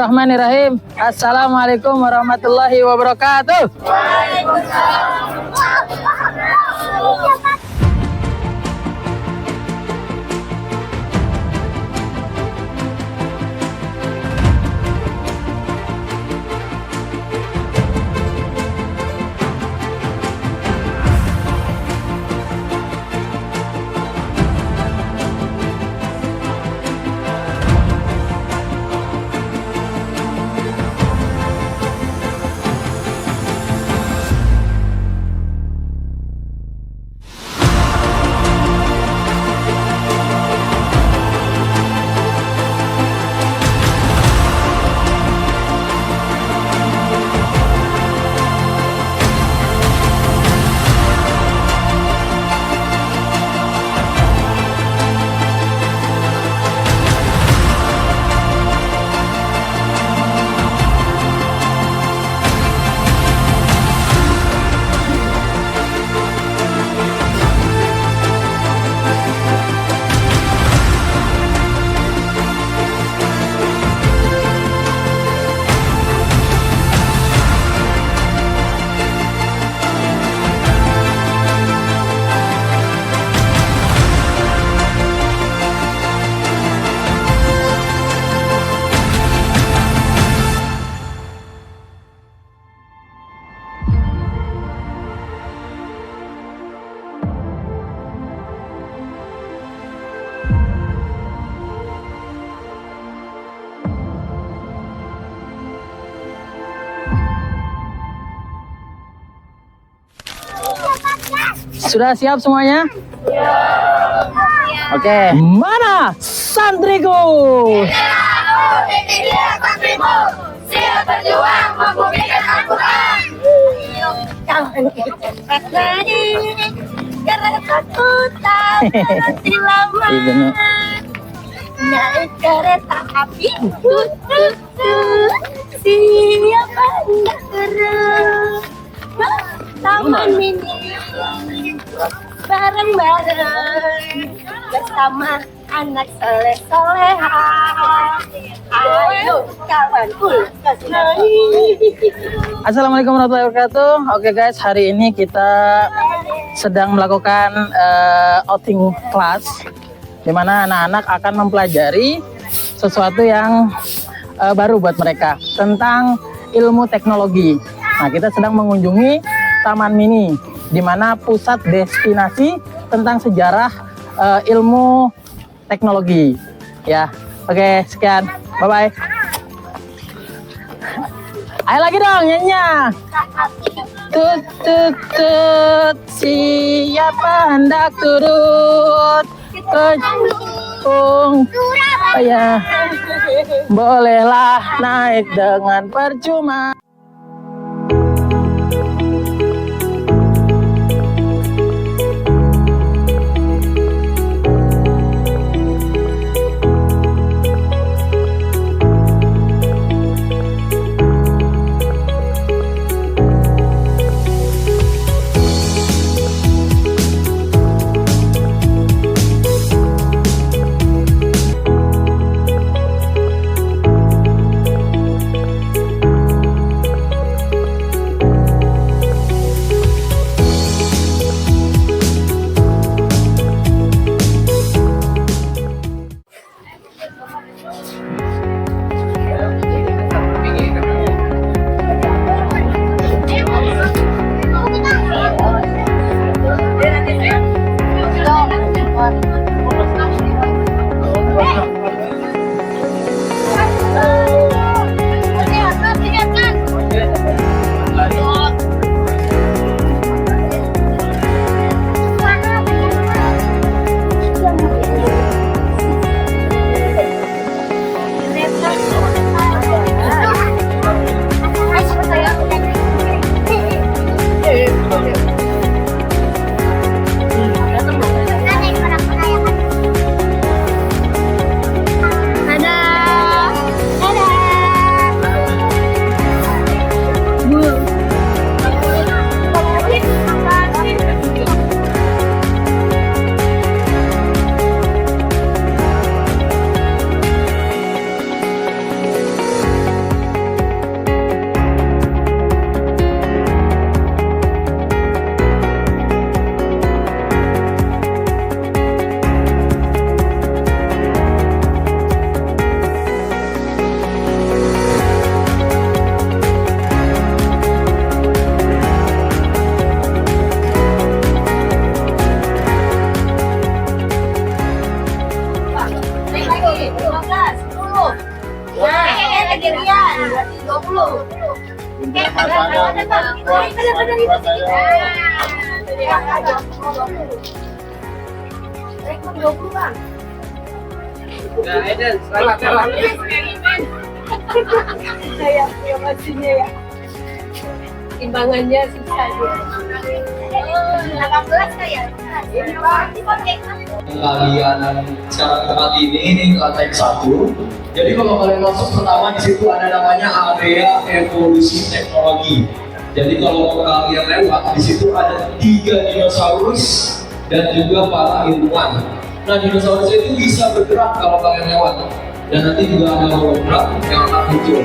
Bismillahirrahmanirrahim. Assalamualaikum warahmatullahi wabarakatuh. Sudah siap semuanya? Oke. Mana santriku? Siap berjuang membumikan Al-Quran. Jangan kita terjadi karena ketakutan tilawah. Naik kereta api, siapa hendak terus Taman Mini bareng-bareng bersama anak soleh-soleha. Ayo kawan Assalamualaikum warahmatullahi wabarakatuh. Oke guys, hari ini kita sedang melakukan outing class, di mana anak-anak akan mempelajari sesuatu yang baru buat mereka tentang ilmu teknologi. Nah, kita sedang mengunjungi Taman Mini, di mana pusat destinasi tentang sejarah ilmu teknologi. Ya, oke, sekian, bye bye. Ayo lagi dong nyanyinya. Tut tut tut, siapa hendak turut ke Gung Surabaya? Bolehlah naik dengan percuma. Nah, Eden, selamat. Saya maksudnya ya. Timbangannya susah dia. 18 kayak. Kalian sekarang tempat ini lantai 1. Jadi kalau kalian masuk pertama di situ ada namanya area evolusi teknologi. Jadi kalau kalian lewat di situ ada 3 dinosaurus dan juga para ilmuwan. Nah, dinosaurus itu bisa bergerak kalau kalian lewat. Dan nanti juga ada hologram yang akan muncul.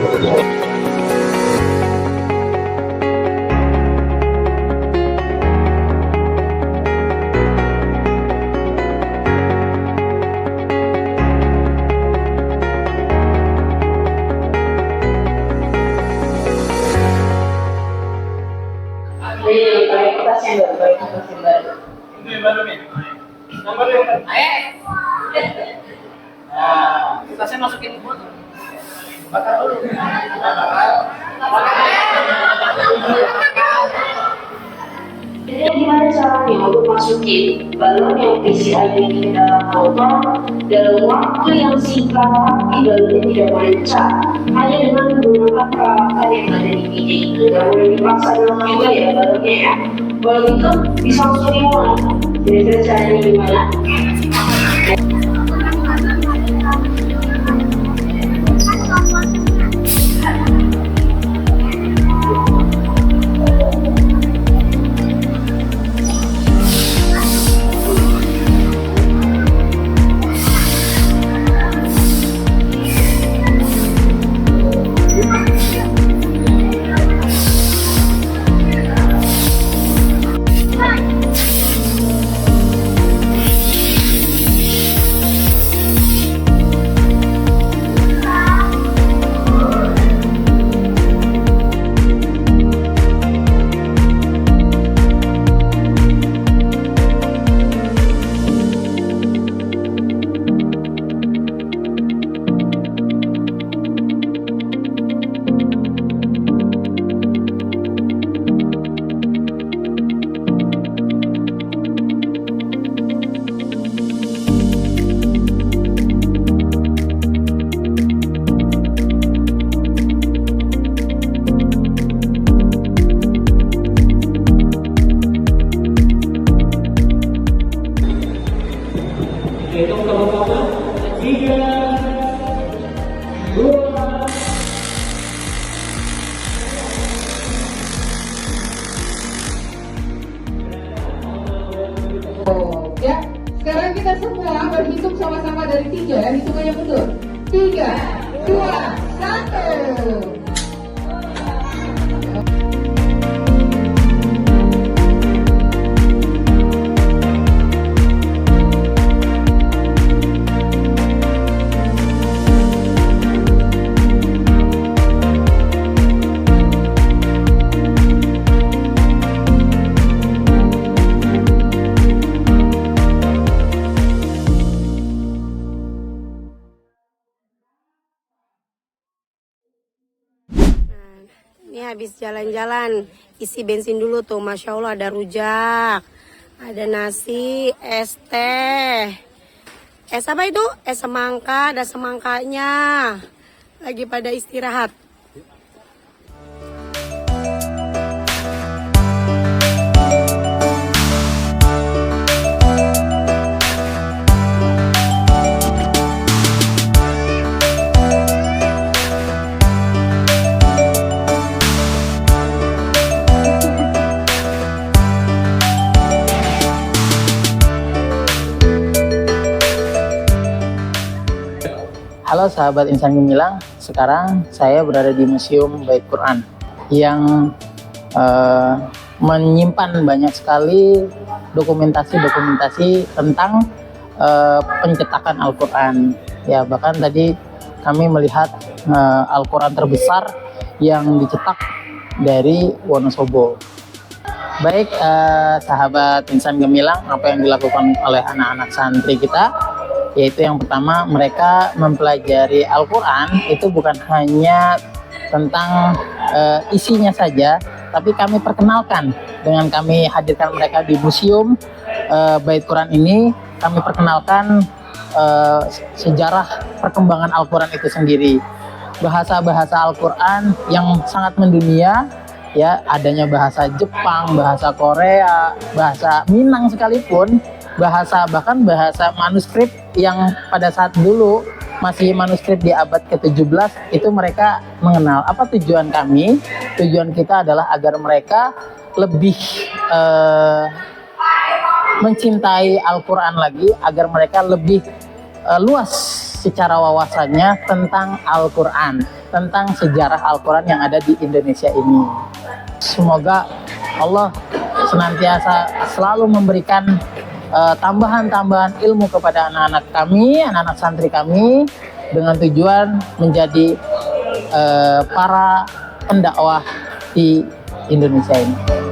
Ini baru nih. Nomor yang saya masukin bakar dulu. Jadi gimana caranya untuk masukin balon yang isi air ke dalam botol dalam waktu yang singkat tapi balonnya tidak boleh pecah hanya dengan menggunakan peralatan yang ada di biji itu. Tidak boleh dipaksa dalam juga ya balonnya ya. Balon itu bisa langsung dimulai. Kira-kira caranya gimana? Hitung sama-sama. 3, 2. Ya, sekarang kita semua berhitung sama-sama dari 3 ya, hitungannya betul. 3, 2, 1. Ini habis jalan-jalan, isi bensin dulu tuh, Masya Allah ada rujak, ada nasi, es teh. Es apa itu? Es semangka, ada semangkanya. Lagi pada istirahat. Halo sahabat Insan Gemilang, sekarang saya berada di Museum Bait Quran yang menyimpan banyak sekali dokumentasi tentang pencetakan Al-Quran. Ya, bahkan tadi kami melihat Al-Quran terbesar yang dicetak dari Wonosobo. Baik sahabat Insan Gemilang, apa yang dilakukan oleh anak-anak santri kita, yaitu yang pertama, mereka mempelajari Al-Quran itu bukan hanya tentang isinya saja, tapi kami perkenalkan dengan kami hadirkan mereka di museum Bait Quran ini. Kami perkenalkan sejarah perkembangan Al-Quran itu sendiri, bahasa-bahasa Al-Quran yang sangat mendunia, ya, adanya bahasa Jepang, bahasa Korea, bahasa Minang sekalipun, bahkan bahasa manuskrip yang pada saat dulu masih manuskrip di abad ke-17 itu mereka mengenal. Apa tujuan kami? Tujuan kita adalah agar mereka lebih mencintai Al-Quran lagi, agar mereka lebih luas secara wawasannya tentang Al-Quran, tentang sejarah Al-Quran yang ada di Indonesia ini. Semoga Allah senantiasa selalu memberikan tambahan-tambahan ilmu kepada anak-anak kami, anak-anak santri kami, dengan tujuan menjadi para pendakwah di Indonesia ini.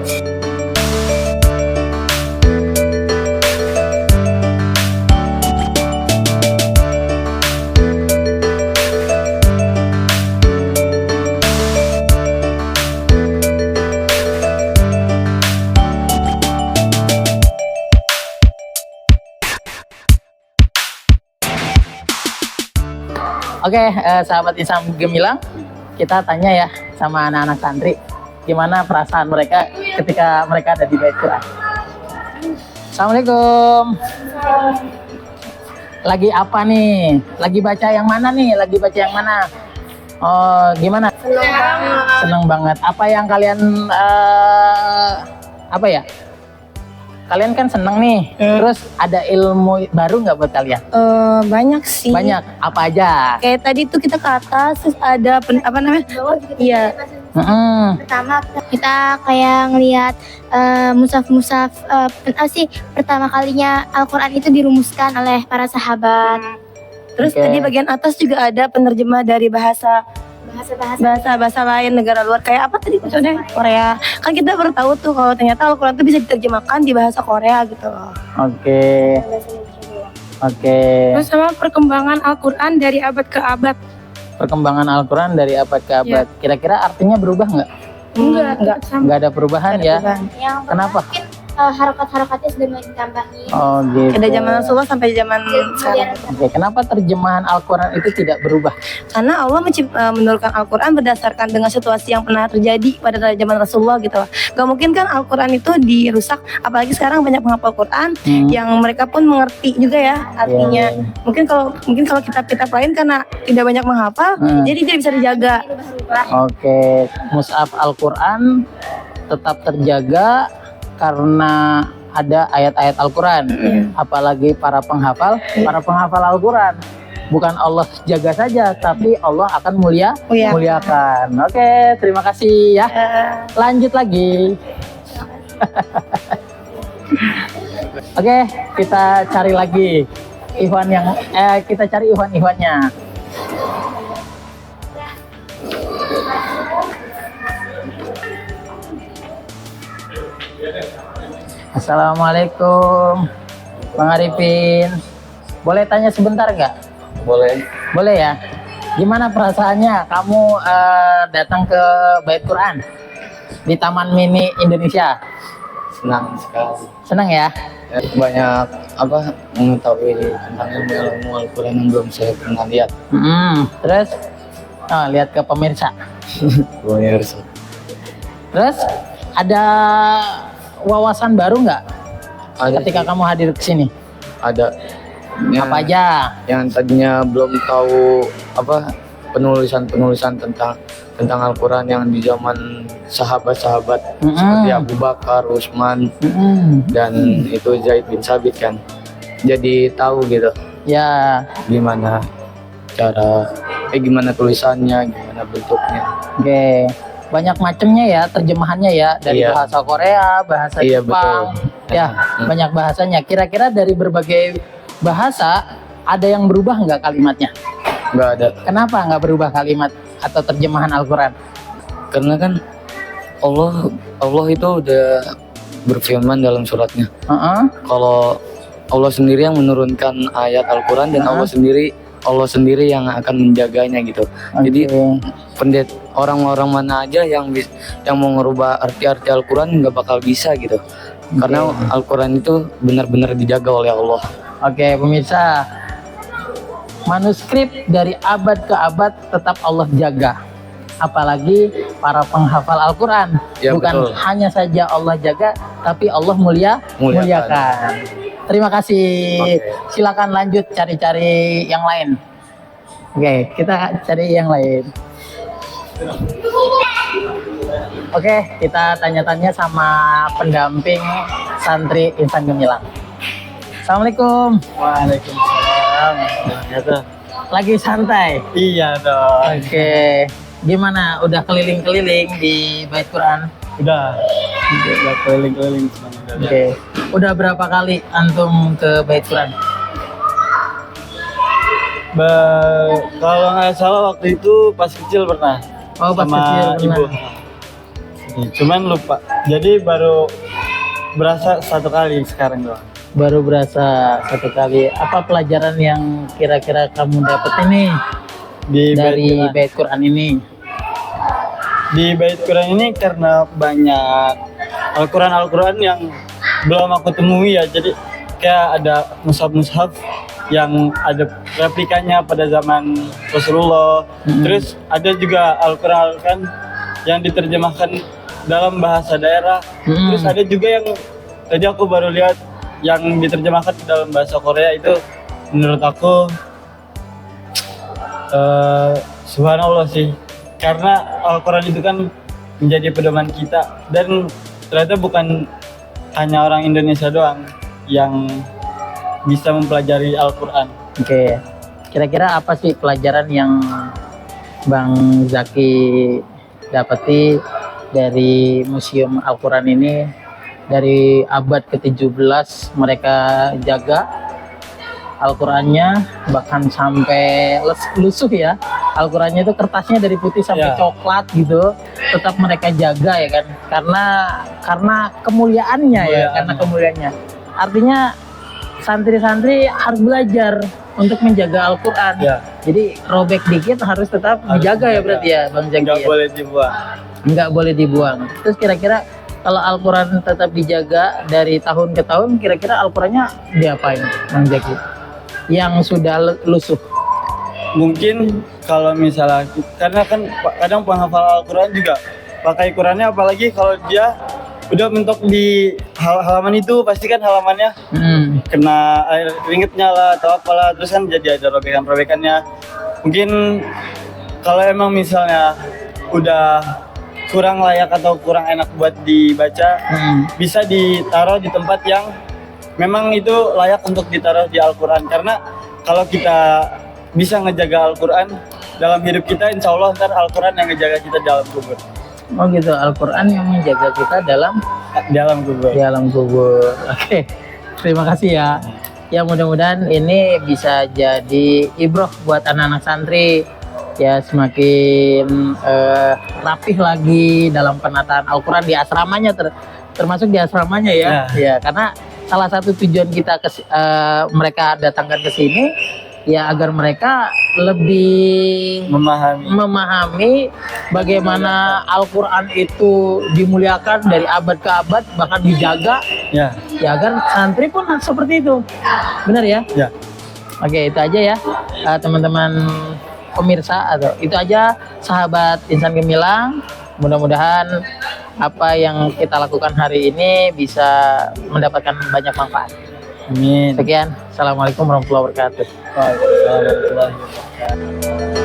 Oke, sahabat Isam Gemilang, kita tanya ya sama anak-anak santri, gimana perasaan mereka ketika mereka ada di Bait Quran. Assalamualaikum. Lagi apa nih? Lagi baca yang mana nih? Lagi baca yang mana? Oh, gimana? Seneng banget. Apa yang kalian apa ya? Kalian kan seneng nih. Terus ada ilmu baru nggak buat kalian? Banyak sih. Banyak. Apa aja? Kayak tadi tuh kita ke atas, terus ada apa namanya? Iya. Pertama kita kayak ngelihat musaf-musaf pertama kalinya Al-Quran itu dirumuskan oleh para sahabat. Terus tadi bagian atas juga ada penerjemah dari bahasa lain negara luar, kayak apa tadi contohnya Korea. Kan kita baru tahu tuh kalau ternyata Al-Quran itu bisa diterjemahkan di bahasa Korea gitu loh. Oke. Terus sama perkembangan Al-Quran dari abad ke abad. Perkembangan Al-Quran dari abad ke abad. Kira-kira artinya berubah nggak? Nggak ada perubahan ya. Kenapa? Harakat-harakatnya sudah mulai ditambahin. Oh gitu. Ada zaman Rasulullah sampai zaman sekarang. Oke, kenapa terjemahan Al-Quran itu tidak berubah? Karena Allah menurunkan Al-Quran berdasarkan dengan situasi yang pernah terjadi pada zaman Rasulullah gitu loh. Gak mungkin kan Al-Quran itu dirusak, apalagi sekarang banyak menghafal Quran yang mereka pun mengerti juga ya artinya. Mungkin kalau kitab-kitab lain karena tidak banyak menghafal, jadi dia bisa dijaga. Oke, mushaf Al-Quran tetap terjaga karena ada ayat-ayat Al-Quran. Apalagi para penghafal Al-Quran. Bukan Allah jaga saja, tapi Allah akan muliakan. Oke, terima kasih ya. Lanjut lagi. Oke, kita cari lagi kita cari Ikhwan-Ikhwannya. Assalamualaikum, Bang Arifin. Boleh tanya sebentar nggak? Boleh. Boleh ya. Gimana perasaannya kamu datang ke Bait Quran di Taman Mini Indonesia? Senang sekali. Senang ya? Banyak mengetahui tentang ilmu Al-Quran yang belum saya pernah lihat. Terus lihat ke pemirsa. Pemirsa. Terus ada wawasan baru nggak ketika kamu hadir ke sini? Ada. Apa aja? Yang tadinya belum tahu penulisan tentang Al-Quran yang di zaman sahabat-sahabat seperti Abu Bakar, Utsman, dan itu Zaid bin Sabit kan. Jadi tahu gitu. Ya. Gimana gimana tulisannya, gimana bentuknya. Oke. Banyak macamnya ya terjemahannya ya, dari bahasa Korea, bahasa Jepang. Betul. Ya, banyak bahasanya. Kira-kira dari berbagai bahasa ada yang berubah nggak kalimatnya? Nggak ada. Kenapa nggak berubah kalimat atau terjemahan Al-Quran? Karena kan Allah itu udah berfirman dalam suratnya. Kalau Allah sendiri yang menurunkan ayat Al-Quran dan Allah sendiri Allah sendiri yang akan menjaganya gitu. Jadi orang-orang mana aja yang mau ngerubah arti-arti Al-Quran nggak bakal bisa gitu. Karena Al-Quran itu benar-benar dijaga oleh Allah. Oke, pemirsa, manuskrip dari abad ke abad tetap Allah jaga. Apalagi para penghafal Al-Quran. Ya, bukan betul. hanya saja Allah jaga, tapi Allah muliakan. Terima kasih. Silakan lanjut cari-cari yang lain. Oke, kita cari yang lain. Oke, kita tanya-tanya sama pendamping santri Insan Gemilang. Assalamualaikum. Waalaikumsalam. Lagi santai? Iya dong. Oke. Gimana? Udah keliling-keliling di Bait Quran? Udah keliling-keliling semuanya. Oke. Udah berapa kali antum ke Bait Quran? Kalau nggak salah waktu itu pas kecil pernah. Oh, pas sama kecil pernah. ibu. Cuman lupa. Jadi baru berasa 1 kali sekarang doang. Baru berasa 1 kali. Apa pelajaran yang kira-kira kamu dapat ini dari Bait Quran ini? Di Bait Quran ini karena banyak Al-Quran yang belum aku temui ya. Jadi kayak ada mushaf-mushaf yang ada replikanya pada zaman Rasulullah. Terus ada juga Al-Quran yang diterjemahkan dalam bahasa daerah. Terus ada juga yang tadi aku baru lihat yang diterjemahkan dalam bahasa Korea. Itu menurut aku subhanallah sih, karena Al-Quran itu kan menjadi pedoman kita, dan ternyata bukan hanya orang Indonesia doang yang bisa mempelajari Al-Quran. Oke. Kira-kira apa sih pelajaran yang Bang Zaki dapati dari Museum Al-Quran ini? Dari abad ke-17 mereka jaga Al-Qurannya, bahkan sampai lusuh ya. Al-Qurannya itu kertasnya dari putih sampai coklat gitu, tetap mereka jaga ya kan, karena kemuliaannya ya, karena kemuliaannya. Artinya santri-santri harus belajar untuk menjaga Al-Quran. Jadi robek dikit harus tetap dijaga ya berarti ya Bang Zaki. Nggak boleh dibuang. Nggak boleh dibuang. Terus kira-kira kalau Al-Quran tetap dijaga dari tahun ke tahun, kira-kira Al-Qurannya diapain Bang Zaki? Yang sudah lusuh. Mungkin kalau misalnya, karena kan kadang penghafal Al-Quran juga pakai Qurannya, apalagi kalau dia udah mentok di halaman itu, pasti kan halamannya kena air ringetnya lah atau apalah, terus kan jadi ada robekan-robekannya. Mungkin kalau emang misalnya udah kurang layak atau kurang enak buat dibaca, bisa ditaruh di tempat yang memang itu layak untuk ditaruh di Al-Quran. Karena kalau kita bisa ngejaga Al-Quran dalam hidup kita, insya Allah ntar Al-Quran yang ngejaga kita dalam kubur. Oh gitu, Al-Quran yang menjaga kita dalam kubur. Dalam kubur. Oke, terima kasih ya. Ya mudah-mudahan ini bisa jadi ibroh buat anak-anak santri. Ya semakin rapih lagi dalam penataan Al-Quran di asramanya, termasuk di asramanya ya. Ya, karena salah satu tujuan kita mereka datangkan ke sini ya agar mereka lebih memahami bagaimana Al-Quran itu dimuliakan dari abad ke abad, bahkan dijaga ya agar santri pun seperti itu. Benar ya? Ya. Oke, itu aja ya teman-teman pemirsa, atau itu aja sahabat Insan Gemilang. Mudah-mudahan apa yang kita lakukan hari ini bisa mendapatkan banyak manfaat. Amin. Sekian, assalamualaikum warahmatullahi wabarakatuh. Waalaikumsalam warahmatullahi wabarakatuh.